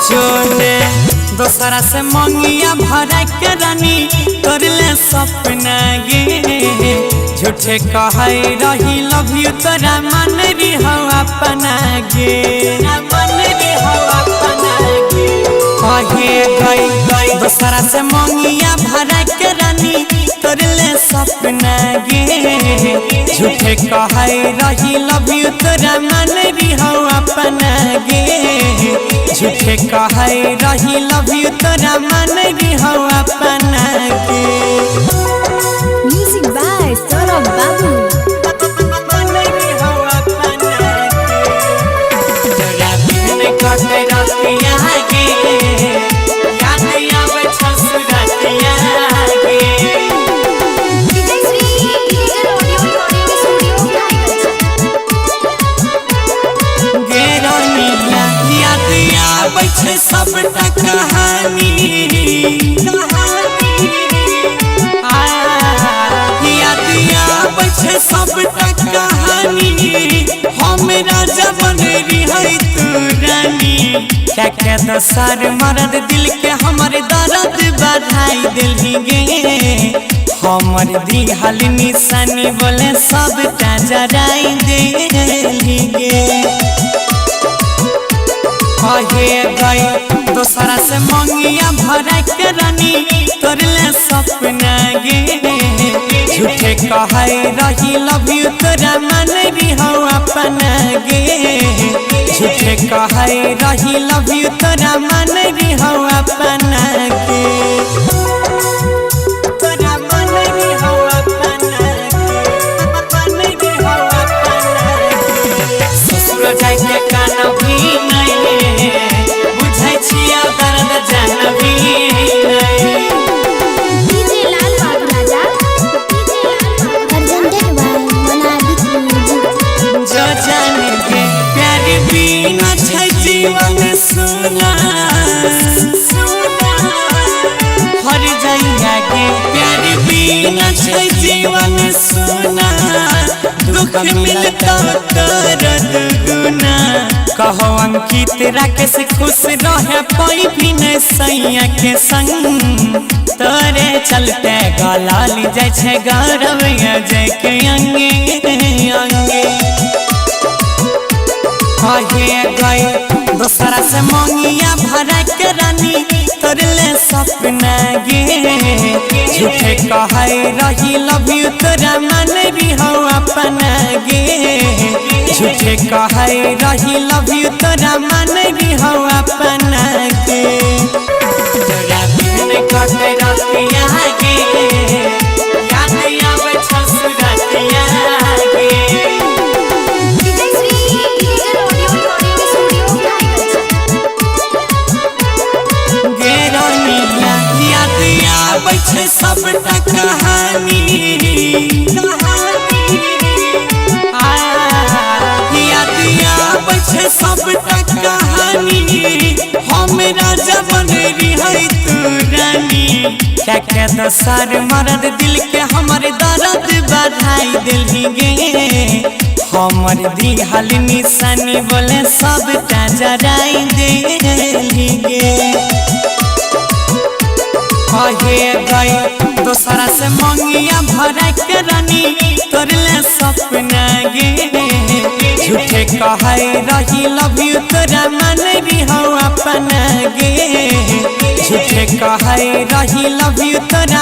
जोने दोसरा से मंगिया भरा के रानी तोरले सपना गे झूठे कहै रही लव यू तोरा मन री हो अपना गे मन री हो अपना गे कहे गई दोसरा से मंगिया भरा के रानी तोरले सपना गे झूठे कहै रही लव यू तोरा मन री हो अपना गे झूठे कहै रही लव यू तोरा मन री हो अपना गे म्यूजिक बाय सौरभ बाबू मन री हो अपना गे तोरा बिन कटे रतिया गे याद आवे ससुरतिया गे Vijay Shri digital audio recording studio गे रानिया याद आवे सबटा कहानी याद आवे सबटा कहानी हमरा जबन रही तू रानी क्या दसर मरद दिल के हमर दर्द बढ़ाई दिल गे हमर दिहल निशानी बोले सबटा जराई दिल गे कहे गई दोसरा से मंगिया भरा के रानी तोरले सपना गे झूठे कहै रही लव यू तोरा मन री हो अपना गे झूठे कहै रही लव यू तोरा मन री हो अपना गे तोरा मन री हो अपना गे मन री हो अपना गे ससुर जाय के कान भी नहीं बुझै छिया दर्द जानबी नहीं डीजे लाल बाबू राजा प्रेजेंटेड बाय मोनाबिक म्यूजिक जो जाने के प्यार बिना छै जीवन सुना हर जइया के प्यार बिना छै जीवन सुना दुख मिलता दर्द गुना कहो अंकित राकेश खुश रहे पाई भी नहीं सैया के संग तोरे चलते गलाल जाय छै गौरव जय के अंगे अंगे कहे गई दोसरा से मंगिया भरा के रानी तोरले सपना गे झूठे कहै रही लव यू तोरा मन री हो अपना गे झूठे कहै रही लव यू तोरा मन री हो अपना गे तोरा बिन कटे रतिया गे याद आवे ससुरतिया गे Vijay Shri digital audio recording studio गे रानिया याद आवे सबटा कहानी याद आवे सबटा कहानी हमरा जबन रही तू रानी क्या दसर मरद दिल के हमर दर्द बढ़ाई दिल गे हमर दिहल निशानी बोले सबटा जराई दिल गे कहे गई दोसरा से मंगिया भरा के रानी तोरले सपना गे झूठे कहै रही लव यू तोरा मन री हो अपना गे झूठे कहै रही लव यू तोरा